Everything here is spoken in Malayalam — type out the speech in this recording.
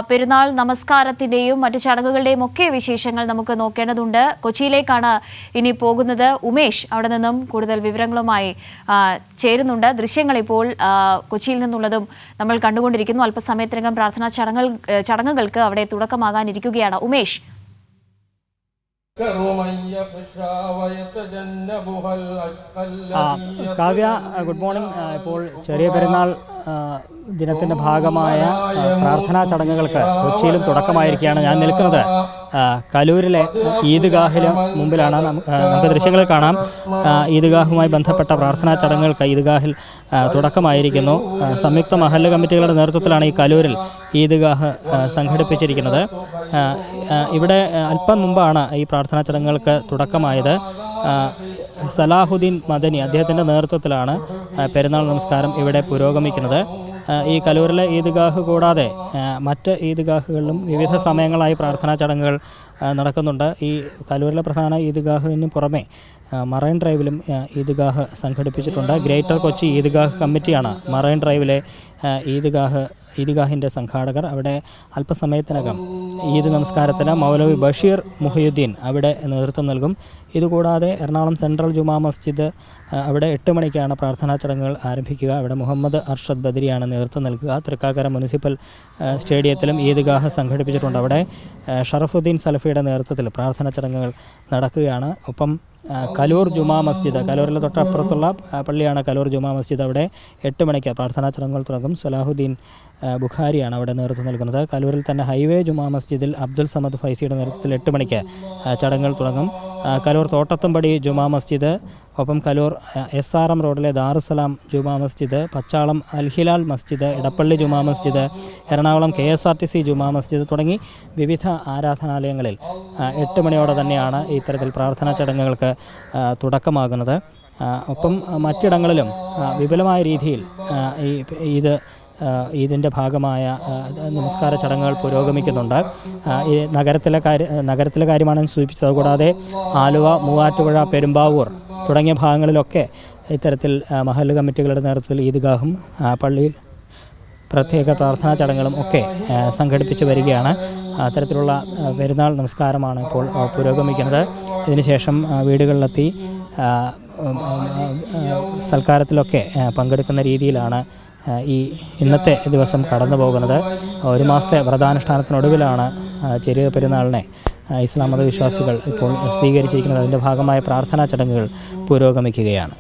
പെരുന്നാൾ നമസ്കാരത്തിന്റെയും മറ്റു ചടങ്ങുകളുടെയും ഒക്കെ വിശേഷങ്ങൾ നമുക്ക് നോക്കേണ്ടതുണ്ട്. കൊച്ചിയിലേക്കാണ് ഇനി പോകുന്നത് ഉമേഷ്. അവിടെ നിന്നും കൂടുതൽ വിവരങ്ങളുമായി ചേരുന്നുണ്ട്. ദൃശ്യങ്ങൾ ഇപ്പോൾ കൊച്ചിയിൽ നിന്നുള്ളതും നമ്മൾ കണ്ടുകൊണ്ടിരിക്കുന്നു. അല്പസമയത്തിനകം പ്രാർത്ഥനാ ചടങ്ങുകൾക്ക് അവിടെ തുടക്കമാകാനിരിക്കുകയാണ്. Umesh, Kavya, good morning. ഇപ്പോൾ ചെറിയ പെരുന്നാൾ ദിനത്തിൻ്റെ ഭാഗമായ പ്രാർത്ഥനാ ചടങ്ങുകൾക്ക് കൊച്ചിയിലും തുടക്കമായിരിക്കുകയാണ്. ഞാൻ നിൽക്കുന്നത് കലൂരിലെ ഈദ്ഗാഹിന് മുമ്പിലാണ്. നമുക്ക് ദൃശ്യങ്ങളിൽ കാണാം. ഈദ്ഗാഹുമായി ബന്ധപ്പെട്ട പ്രാർത്ഥനാ ചടങ്ങുകൾക്ക് ഈദ്ഗാഹിൽ തുടക്കമായിരിക്കുന്നു. സംയുക്ത മഹല്ല് കമ്മിറ്റികളുടെ നേതൃത്വത്തിലാണ് ഈ കലൂരിൽ ഈദ്ഗാഹ് സംഘടിപ്പിച്ചിരിക്കുന്നത്. ഇവിടെ അല്പം മുമ്പാണ് ഈ പ്രാർത്ഥനാ ചടങ്ങുകൾക്ക് തുടക്കമായത്. സലാഹുദ്ദീൻ മദനി അദ്ദേഹത്തിൻ്റെ നേതൃത്വത്തിലാണ് പെരുന്നാൾ നമസ്കാരം ഇവിടെ പുരോഗമിക്കുന്നത്. ഈ കലൂരിലെ ഈദ്ഗാഹ് കൂടാതെ മറ്റ് ഈദ്ഗാഹുകളിലും വിവിധ സമയങ്ങളായി പ്രാർത്ഥനാ ചടങ്ങുകൾ നടക്കുന്നുണ്ട്. ഈ കലൂരിലെ പ്രധാന ഈദ്ഗാഹിന് പുറമെ മറൈൻ ഡ്രൈവിലും ഈദ്ഗാഹ് സംഘടിപ്പിച്ചിട്ടുണ്ട്. ഗ്രേറ്റർ കൊച്ചി ഈദ്ഗാഹ് കമ്മിറ്റിയാണ് മറൈൻ ഡ്രൈവിലെ ഈദ്ഗാഹിൻ്റെ സംഘാടകർ. അവിടെ അല്പസമയത്തിനകം ഈദ് നമസ്കാരത്തിന് മൗലവി ബഷീർ മുഹിയുദ്ദീൻ അവിടെ നേതൃത്വം നൽകും. ഇതുകൂടാതെ എറണാകുളം സെൻട്രൽ ജുമാ മസ്ജിദ് അവിടെ 8 മണിക്കാണ് പ്രാർത്ഥനാ ചടങ്ങുകൾ ആരംഭിക്കുക. അവിടെ മുഹമ്മദ് അർഷദ് ബദരിയാണ് നേതൃത്വം നൽകുക. തൃക്കാക്കര മുനിസിപ്പൽ സ്റ്റേഡിയത്തിലും ഈദ്ഗാഹ് സംഘടിപ്പിച്ചിട്ടുണ്ട്. അവിടെ ഷറഫുദ്ദീൻ സലഫിയുടെ നേതൃത്വത്തിൽ പ്രാർത്ഥനാ ചടങ്ങുകൾ നടക്കുകയാണ്. ഒപ്പം കലൂർ ജുമാ മസ്ജിദ്, കലൂരിലെ തൊട്ടപ്പുറത്തുള്ള പള്ളിയാണ് കലൂർ ജുമാ മസ്ജിദ്. അവിടെ 8 മണിക്ക് പ്രാർത്ഥനാ ചടങ്ങുകൾ തുടങ്ങും. സലാഹുദ്ദീൻ ബുഖാരിയാണ് അവിടെ നേതൃത്വം നൽകുന്നത്. കലൂരിൽ തന്നെ ഹൈവേ ജുമാ മസ്ജിദിൽ അബ്ദുൽ സമദ് ഫൈസിയുടെ നേതൃത്വത്തിൽ 8 മണിക്ക് ചടങ്ങുകൾ തുടങ്ങും. കലൂർ തോട്ടത്തുംപടി ജുമാ മസ്ജിദ്, ഒപ്പം കലൂർ SRM റോഡിലെ ദാറുസലാം ജുമാ മസ്ജിദ്, പച്ചാളം അൽഹിലാൽ മസ്ജിദ്, ഇടപ്പള്ളി ജുമാ മസ്ജിദ്, എറണാകുളം KSRTC ജുമാ മസ്ജിദ് തുടങ്ങി വിവിധ ആരാധനാലയങ്ങളിൽ 8 മണിയോടെ തന്നെയാണ് ഇത്തരത്തിൽ പ്രാർത്ഥനാ ചടങ്ങുകൾക്ക് തുടക്കമാകുന്നത്. ഒപ്പം മറ്റിടങ്ങളിലും വിപുലമായ രീതിയിൽ ഇതിൻ്റെ ഭാഗമായ നമസ്കാര ചടങ്ങുകൾ പുരോഗമിക്കുന്നുണ്ട്. ഈ നഗരത്തിലെ കാര്യമാണ് സൂചിപ്പിച്ചത്. കൂടാതെ ആലുവ, മൂവാറ്റുപുഴ, പെരുമ്പാവൂർ തുടങ്ങിയ ഭാഗങ്ങളിലൊക്കെ ഇത്തരത്തിൽ മഹല്ല് കമ്മിറ്റികളുടെ നേതൃത്വത്തിൽ ഈദ്ഗാഹും പള്ളിയിൽ പ്രത്യേക പ്രാർത്ഥനാ ചടങ്ങുകളും ഒക്കെ സംഘടിപ്പിച്ച് വരികയാണ്. അത്തരത്തിലുള്ള പെരുന്നാൾ നമസ്കാരമാണ് ഇപ്പോൾ പുരോഗമിക്കുന്നത്. ഇതിനുശേഷം വീടുകളിലെത്തി സൽക്കാരത്തിലൊക്കെ പങ്കെടുക്കുന്ന രീതിയിലാണ് ഇന്നത്തെ ദിവസം കടന്നു പോകുന്നത്. 1 മാസത്തെ വ്രതാനുഷ്ഠാനത്തിനൊടുവിലാണ് ചെറിയ പെരുന്നാളിനെ ഇസ്ലാം മതവിശ്വാസികൾ ഇപ്പോൾ സ്വീകരിച്ചിരിക്കുന്നത്. അതിൻ്റെ ഭാഗമായ പ്രാർത്ഥനാ ചടങ്ങുകൾ പുരോഗമിക്കുകയാണ്.